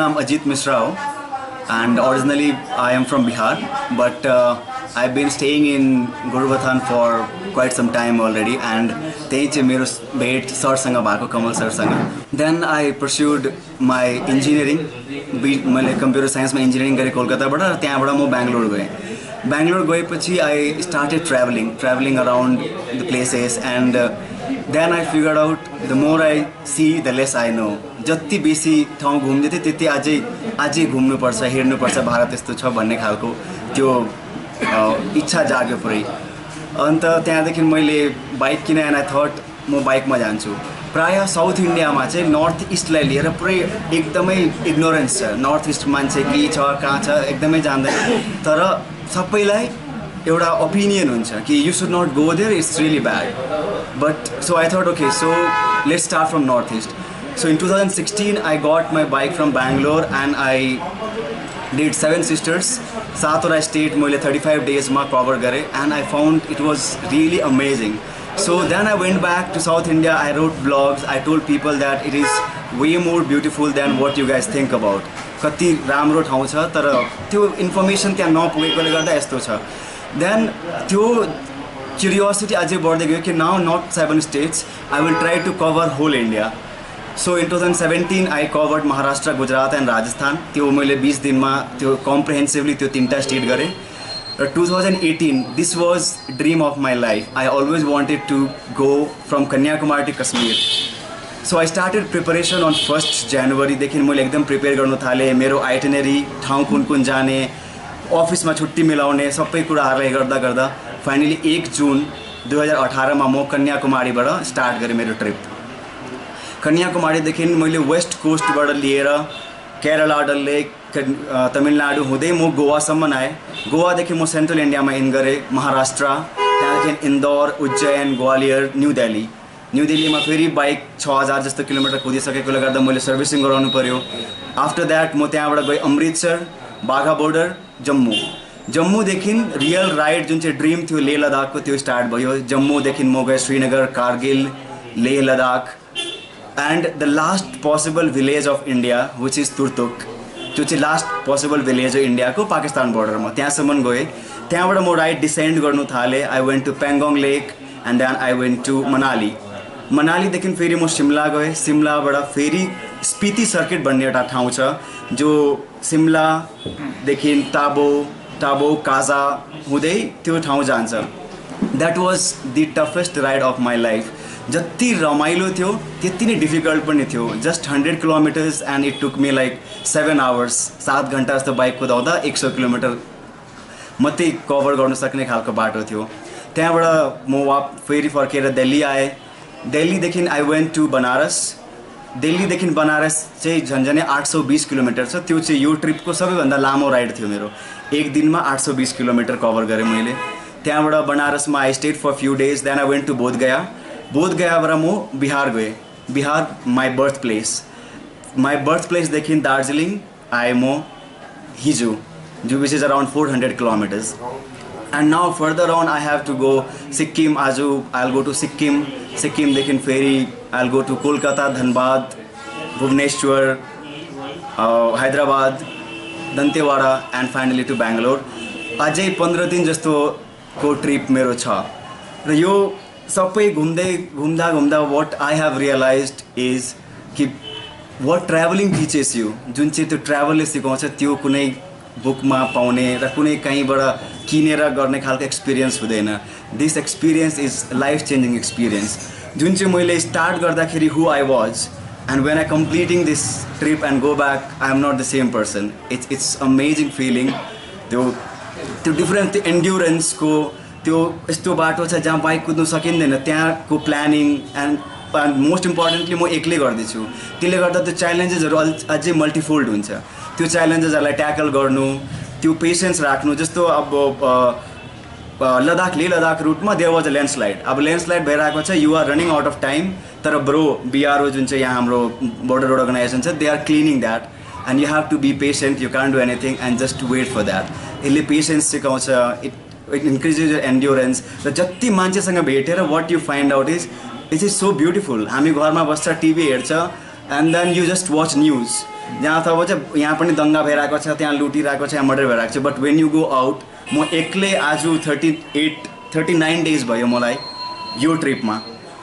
name Ajit Mishra and originally I am from Bihar, but I've been staying in Gurvathan for quite some time already, and त्यही चाहिँ मेरो भेट सरसँग भएको कमल सरसँग. Then I pursued my engineering. मैले computer science मा engineering गरेँ कोलकाताबाट, र त्यहाँबाट म बेंगलोर गएँ. बेंगलोर गएपछि I started traveling around the places, and then I figured out the more I see the less I know. जति बेसी ठाउँ घुम्दै थिएँ त्यति अझै घुम्नुपर्छ, हेर्नुपर्छ भारत यस्तो छ भन्ने खालको त्यो इच्छा जाग्यो पुरै. अन्त त्यहाँदेखि मैले बाइक किने एन्ड आई थट म बाइकमा जान्छु. प्रायः साउथ इन्डियामा चाहिँ नर्थ इस्टलाई लिएर पुरै एकदमै इग्नोरेन्स छ. नर्थ इस्ट मान्छे के छ कहाँ छ एकदमै जान्दैन, तर सबैलाई एउटा ओपिनियन हुन्छ कि you should not go there, it's really bad. But so I thought okay, so let's start from north east. So in 2016 I got my bike from Bangalore and I did 7 sisters. 7 state मैले 35 days मा cover गरे, and I found it was really amazing. So then I went back to South India. I wrote blogs. I told people that it is way more beautiful than what you guys think about. कति राम्रो ठाउँ छ, तर त्यो information त्यहाँ नपुगेकोले गर्दा यस्तो छ. Then त्यो क्युरियोसिटी अझै बढ्दै गयो कि now not 7 states, I will try to cover whole India. So in 2017 I covered Maharashtra, Gujarat and Rajasthan. त्यो मैले 20 दिनमा त्यो comprehensively त्यो तीनटा स्टेट गरेँ. र 2018 this was dream of my life. I always wanted to go from Kanyakumari to Kashmir. So I started preparation on 1st January देखि मैले एकदम प्रिपेयर गर्न थालेँ. मेरो आइटिनरी, ठाउँ कुन जाने, अफिसमा छुट्टी मिलाउने सबै कुराहरुलाई गर्दा फाइनली 1 जुन 2018 मा म कन्याकुमारीबाट स्टार्ट गरेँ मेरो ट्रिप. कन्याकुमारीदेखि मैले वेस्ट कोस्टबाट लिएर केरला, डल्ले, तमिलनाडु हुँदै म गोवासम्म आएँ. गोवादेखि म सेन्ट्रल इन्डियामा इन गरेँ, महाराष्ट्र, त्यहाँदेखि इन्दौर, उज्जैन, ग्वालियर, न्यू दिल्लीमा फेरि बाइक 6000 जस्तो किलोमिटर कुदिसकेकोले गर्दा मैले सर्भिसिङ गराउनु पर्यो. आफ्टर द्याट म त्यहाँबाट गएँ अमृतसर, बाघा बोर्डर, जम्मूदेखि रियल राइड जुन चाहिँ ड्रिम थियो लेह लद्दाखको त्यो स्टार्ट भयो. जम्मूदेखि म गएँ Srinagar, Kargil, Leh Ladakh, and the last possible village of India which is Turtuk. त्यो चाहिँ लास्ट पोसिबल भिलेज हो इन्डियाको पाकिस्तान बोर्डरमा. त्यहाँसम्म गएँ. त्यहाँबाट म राइड डिसेन्ड गर्नु थालेँ. I went to Pangong lake and then I went to मनालीदेखि फेरि म सिमला गएँ. सिमलाबाट फेरि स्पिति सर्किट भन्ने एउटा ठाउँ छ जो सिमलादेखि टाबो काजा हुँदै त्यो ठाउँ जान्छ. That was the toughest ride of my life. जति रमाइलो थियो त्यति नै डिफिकल्ट पनि थियो. Just 100 kilometres and it took me like 7 hours. 7 घन्टा जस्तो बाइक कुदाउँदा 100 किलोमिटर मात्रै कभर गर्न सक्ने खालको बाटो थियो. त्यहाँबाट म फेरि फर्केर दिल्ली आएँ. दिल्लीदेखि आई वेन्ट टु बनारस. दिल्लीदेखि बनारस चाहिँ झन्झनै 820 किलोमिटर छ. त्यो चाहिँ यो ट्रिपको सबैभन्दा लामो राइड थियो मेरो. एक दिनमा 820 किलोमिटर कभर गरेँ मैले. त्यहाँबाट बनारसमा I stayed for few days. Then I went to बोधगयाबाट म बिहार गएँ. बिहार माई बर्थ प्लेसदेखि दार्जिलिङ आएँ म हिजो, which is around 400 kilometres. And now further on I have to go Sikkim. आज आई विल गो टु सिक्किमदेखि फेरि I will go to Kolkata, Dhanbad, Bhubaneswar, Hyderabad, Dantewada and finally to Bangalore. अझै 15 दिन जस्तोको ट्रिप मेरो छ. र यो सबै घुम्दा what I have realised is कि वाट ट्राभलिङ टिचेस यु, जुन चाहिँ त्यो ट्राभलले सिकाउँछ त्यो कुनै बुकमा पाउने र कुनै कहीँबाट किनेर गर्ने खालको एक्सपिरियन्स हुँदैन. This experience is life changing experience. जुन चाहिँ मैले स्टार्ट गर्दाखेरि who I was, and when I completing this trip and go back I am not the same person. It's amazing feeling. त्यो डिफरेन्स, त्यो एन्ड्युरेन्सको त्यो यस्तो बाटो छ जहाँ बाइक कुद्नु सकिँदैन. त्यहाँको प्लानिङ एन्ड मोस्ट इम्पोर्टेन्टली म एक्लै गर्दैछु. त्यसले गर्दा त्यो च्यालेन्जेसहरू अझै मल्टिफोल्ड हुन्छ. त्यो च्यालेन्जेसहरूलाई ट्याकल गर्नु, त्यो पेसेन्स राख्नु. जस्तो अब लेह लद्दाख रुटमा देयर वाज अ ल्यान्डस्लाइड. अब ल्यान्डस्लाइड भइरहेको छ, you are running out of time, तर बिआरओ जुन चाहिँ यहाँ हाम्रो बोर्डर रोड अर्गनाइजेसन छ, they are cleaning that and you have to be patient. You can do anything and just wait for that. यसले पेसेन्स सिकाउँछ. It increases your endurance. र जति मान्छेसँग भेटेर what you find out is it is so beautiful. हामी घरमा बस्छ, TV हेर्छ, and then you just watch news. जहाँ अथवा चाहिँ यहाँ पनि दङ्गा भइरहेको छ, त्यहाँ लुटिरहेको छ, यहाँ मर्डर भइरहेको छ, but when you go out, म एक्लै आज 39 डेज भयो मलाई यो ट्रिपमा।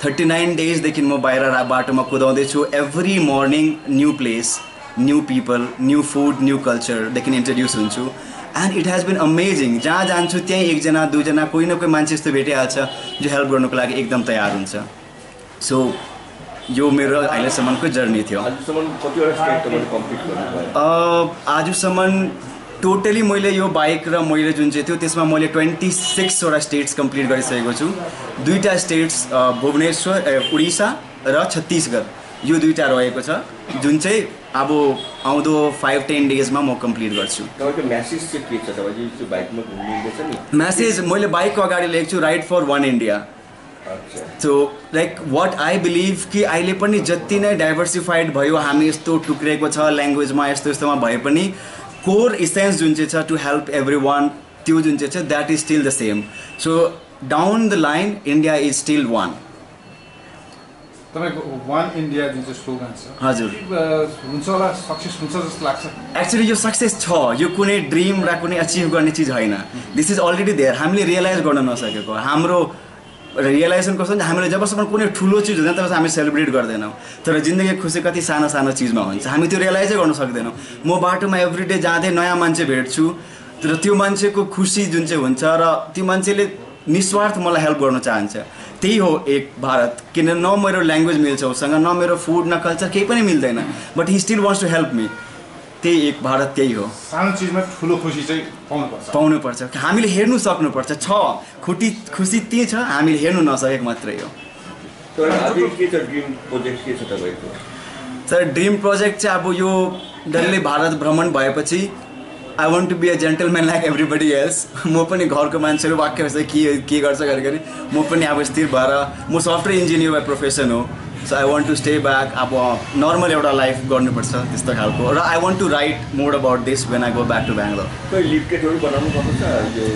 39 डेजदेखि म बाहिर बाटोमा कुदाउँदैछु। Every morning new place, new people, new food, new कल्चरदेखि इन्ट्रोड्युस हुन्छु। And it has been amazing. जहाँ जान्छु त्यहीँ एकजना दुईजना कोही न कोही मान्छे यस्तो भेटिहाल्छ जो हेल्प गर्नुको लागि एकदम तयार हुन्छ। सो यो मेरो अहिलेसम्मको जर्नी थियो। आजसम्म टोटली मैले यो बाइक र मैले जुन चाहिँ थियो त्यसमा मैले 26 वटा स्टेट्स कम्प्लिट गरिसकेको छु। 2टा स्टेट्स भुवनेश्वर उडिसा र छत्तिसगढ, यो 2टा रहेको छ जुन चाहिँ अब आउँदो 5-10 डेजमा म कम्प्लिट गर्छु। म्यासेज मैले बाइकको अगाडि लेख्छु ride for one India. So like what I believe कि अहिले पनि जति नै डाइभर्सिफाइड भयो, हामी यस्तो टुक्रेको छ ल्याङ्ग्वेजमा, यस्तो यस्तोमा भए पनि कोर इसेन्स जुन चाहिँ छ टु हेल्प एभ्री वान, त्यो जुन चाहिँ छ that is still the same. So down the line India is still want. तपाईको वान इन्डिया जुन चाहिँ स्लोगन छ, हजुर, हुन्छ होला, सक्सेस हुन्छ जस्तो लाग्छ? एक्चुअली यो सक्सेस छ, यो कुनै ड्रिम र कुनै अचिभ गर्ने चिज होइन। This is already there. हामीले रियलाइज गर्न नसकेको, हाम्रो रियलाइजेसन कस्तो हुन्छ, हामीले जबसम्म कुनै ठुलो चिज हुँदैन तबसम्म हामी सेलिब्रेट गर्दैनौँ। तर जिन्दगी खुसी कति सानो सानो चिजमा हुन्छ, हामी त्यो रियलाइजै गर्न सक्दैनौँ। म बाटोमा एभ्रिडे जाँदै नयाँ मान्छे भेट्छु, तर त्यो मान्छेको खुसी जुन चाहिँ हुन्छ र त्यो मान्छेले निस्वार्थ मलाई हेल्प गर्न चाहन्छ। त्यही हो एक भारत। किन न मेरो ल्याङ्ग्वेज मिल्छ उसँग, न मेरो फुड, न कल्चर, केही पनि मिल्दैन, but he still wants to help me. त्यही एक भारत, त्यही हो। सानो चिजमा ठुलो खुसी चाहिँ पाउनुपर्छ। हामीले हेर्नु सक्नुपर्छ। खुसी त्यही छ, हामीले हेर्नु नसकेको मात्रै हो। सर ड्रिम प्रोजेक्ट चाहिँ अब यो डल्लै भारत भ्रमण भएपछि I want to be a gentleman like everybody else. म पनि घरको मान्छेहरू वाक्य भन्छ के गर्छ गरी म पनि अब स्थिर भएर, म सफ्टवेयर इन्जिनियर बाई प्रोफेसन हो। So I want to stay back, अब नर्मल एउटा लाइफ गर्नुपर्छ त्यस्तो खालको। र I want to write more about this when I go back to Bangalore.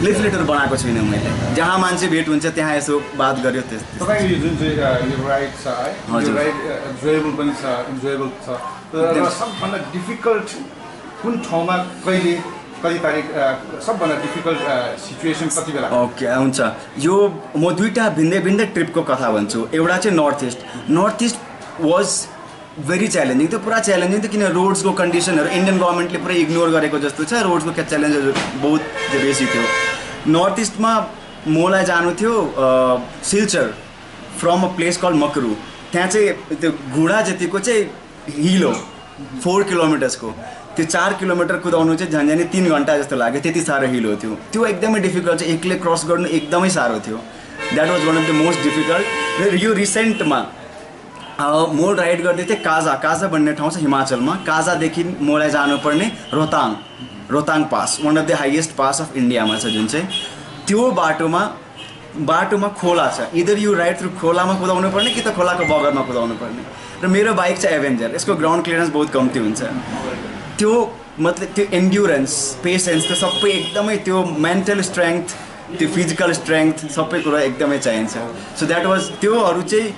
लिफलेटहरू बनाएको छुइनँ मैले, जहाँ मान्छे भेट हुन्छ त्यहाँ यसो बात गर्यो। तपाईँको यो जुन चाहिँ यो राइड छ है, यो राइड इन्जोयबल पनि छ, इन्जोयबल छ, र सबभन्दा डिफिकल्ट कुन ठाउँमा, कहिले, कति तारिक सबभन्दा डिफिकल्ट सिचुएसन कति बेला? ओके, हुन्छ। यो म 2टा भिन्दै भिन्दै ट्रिपको कथा भन्छु। एउटा चाहिँ north east was very challenging. त्यो पुरा च्यालेन्जिङ थियो, किन रोड्सको कन्डिसनहरू इन्डियन गभर्मेन्टले पुरै इग्नोर गरेको जस्तो छ। रोड्सको क्या च्यालेन्जेसहरू बहुत बेसी थियो। नर्थ इस्टमा मलाई जानु थियो Silchar from a place call Makru. त्यहाँ चाहिँ त्यो घुडा जतिको चाहिँ हिल हो, 4 किलोमिटर्सको। त्यो 4 किलोमिटर कुदाउनु चाहिँ झन्झनै 3 घन्टा जस्तो लाग्यो, त्यति साह्रो हिल हो त्यो। त्यो एकदमै डिफिकल्ट चाहिँ, एक्लै क्रस गर्नु एकदमै साह्रो थियो। That was one of the most difficult. र यो रिसेन्टमा म राइड गर्दै थिएँ काजा भन्ने ठाउँ छ हिमाचलमा। काजादेखि मलाई जानुपर्ने Rohtang pass, one of the highest pass of इन्डियामा छ जुन चाहिँ। त्यो बाटोमा खोला छ, इदर यु राइड थ्रु खोलामा कुदाउनु पर्ने कि त खोलाको बगरमा कुदाउनु पर्ने। र मेरो बाइक चाहिँ एभेन्जर, यसको ग्राउन्ड क्लियरेन्स बहुत कम्ती हुन्छ। त्यो मतलब त्यो एन्ड्युरेन्स, पेसेन्स, त्यो सबै एकदमै, त्यो मेन्टल स्ट्रेङ्थ, त्यो फिजिकल स्ट्रेङ्थ, सबै कुरा एकदमै चाहिन्छ। सो द्याट वाज, त्योहरू चाहिँ,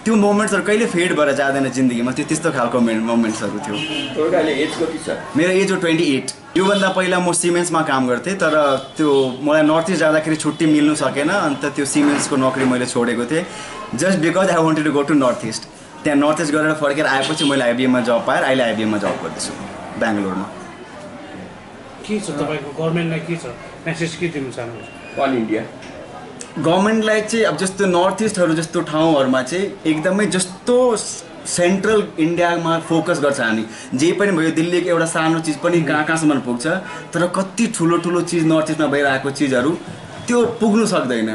त्यो मोमेन्ट्सहरू कहिले फेड भएर जाँदैन जिन्दगीमा। त्यो त्यस्तो खालको मोमेन्ट्सहरू थियो। मेरो एज हो 28। योभन्दा पहिला म सिमेन्समा काम गर्थेँ, तर त्यो मलाई नर्थ इस्ट जाँदाखेरि छुट्टी मिल्नु सकेन, अन्त त्यो सिमेन्सको नोकरी मैले छोडेको थिएँ just because I wanted to go to north east. त्यहाँ नर्थ इस्ट गरेर फर्केर आएपछि मैले आइबिएममा जब पाएर अहिले आइबिएममा जब गर्दैछु बेङ्गलोरमा। के छ तपाईँको गभर्मेन्टलाई के छ मेसेज के दिनु चाहनुहुन्छ? अल इन्डिया गभर्मेन्टलाई चाहिँ अब जस्तो नर्थ इस्टहरू जस्तो ठाउँहरूमा चाहिँ एकदमै जस्तो सेन्ट्रल इन्डियामा फोकस गर्छ हामी। जे पनि भयो, दिल्लीको एउटा सानो चिज पनि कहाँसम्म पुग्छ, तर कति ठुलो ठुलो चिज नर्थ इस्टमा भइरहेको चिजहरू त्यो पुग्नु सक्दैन।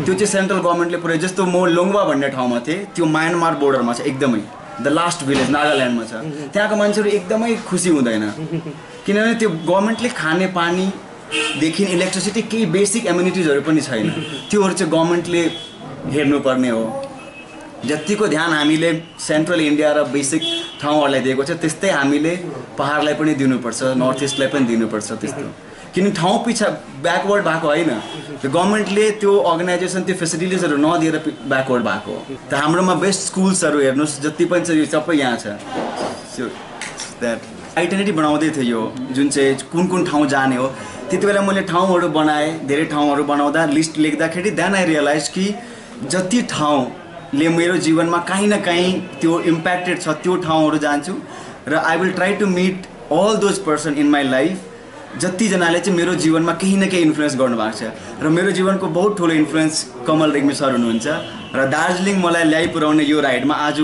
त्यो चाहिँ सेन्ट्रल गभर्मेन्टले पुरै, जस्तो म लोङवा भन्ने ठाउँमा थिएँ, त्यो म्यानमार बोर्डरमा छ, एकदमै द लास्ट भिलेज नागाल्यान्डमा छ। त्यहाँको मान्छेहरू एकदमै खुसी हुँदैन, किनभने त्यो गभर्मेन्टले खाने पानीदेखि इलेक्ट्रिसिटी केही बेसिक एम्युनिटिजहरू पनि छैन। त्योहरू चाहिँ गभर्मेन्टले हेर्नुपर्ने हो। जतिको ध्यान हामीले सेन्ट्रल इन्डिया र बेसिक ठाउँहरूलाई दिएको छ त्यस्तै हामीले पहाडलाई पनि दिनुपर्छ, नर्थ इस्टलाई पनि दिनुपर्छ त्यस्तो। किन ठाउँ पछि ब्याकवर्ड भएको होइन, त्यो गभर्मेन्टले त्यो अर्गनाइजेसन त्यो फेसिलिटिजहरू नदिएर ब्याकवर्ड भएको हो। त हाम्रोमा बेस्ट स्कुल्सहरू हेर्नुहोस् जति पनि छ, यो सबै यहाँ छ। सो द्याट आइटिनेरी बनाउँदै थिएँ यो जुन चाहिँ कुन ठाउँ जाने हो त्यति बेला मैले ठाउँहरू बनाएँ धेरै ठाउँहरू बनाउँदा लिस्ट लेख्दाखेरि देन आई रियलाइज कि जति ठाउँले मेरो जीवनमा काहीँ न काहीँ त्यो इम्प्याक्टेड छ त्यो ठाउँहरू जान्छु र I will try to meet all those person in my life जतिजनाले चाहिँ मेरो जीवनमा केही न केही इन्फ्लुएन्स गर्नुभएको छ र मेरो जीवनको बहुत ठुलो इन्फ्लुएन्स कमल रेग्मी सर हुनुहुन्छ र दार्जिलिङ मलाई ल्याइपुर्याउने यो राइडमा आज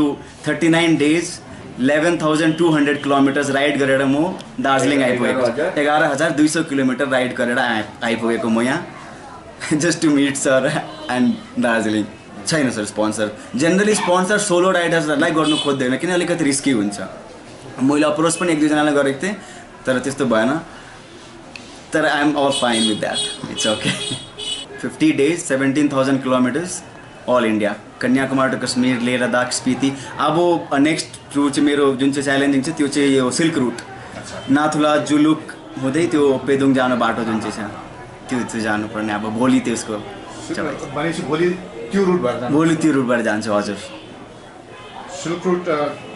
39 डेज 11,200 किलोमिटर्स राइड गरेर म दार्जिलिङ आइपुगेको 11,200 किलोमिटर राइड गरेर आइपुगेको म यहाँ just to meet sir and Darjeeling छैन sir sponsor generally sponsor solo राइडर्सहरूलाई गर्नु खोज्दैन किन अलिकति रिस्की हुन्छ मैले अप्रोच पनि 1-2जनालाई गरेको थिएँ तर त्यस्तो भएन तर I am all fine with that it's okay 50 days 17,000 kilometres all India Kanyakumari to Kashmir Leh Ladakh Spiti अब नेक्स्ट रुट चाहिँ मेरो जुन चाहिँ च्यालेन्जिङ छ त्यो चाहिँ यो सिल्क रुट नाथुला जुलुक हुँदै त्यो पेदुङ जानु बाटो जुन चाहिँ छ त्यो जानुपर्ने अब भोलि त्यसको भोलि त्यो रुटबाट जान्छु हजुर सिल्क रुट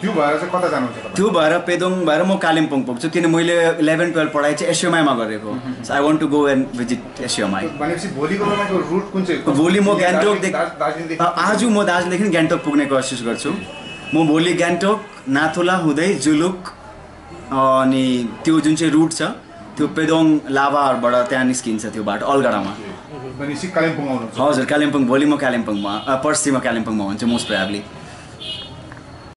त्यो भएर चाहिँ कता जानुहुन्छ त्यो भएर पेदोङ भएर म कालिम्पोङ पुग्छु किन मैले 11-12 पढाइ चाहिँ एसयुएमआईमा गरेको so I want to go and visit SUMI भनेपछि भोलिको तपाईँको रुट कुन चाहिँ भोलि म गान्तोकदेखि आज म दार्जिलिङदेखि गान्तोक पुग्ने कोसिस गर्छु म भोलि गान्तोक नाथुला हुँदै जुलुक अनि त्यो जुन चाहिँ रुट छ त्यो पेदोङ लाभाबाट त्यहाँ निस्किन्छ त्यो बाटो अलगढामा भनेपछि कालिम्पोङ आउनुहुन्छ हजुर कालिम्पोङ भोलि म कालिम्पोङमा पर्सि म कालिम्पोङमा हुन्छु मोस्ट प्रोबेबली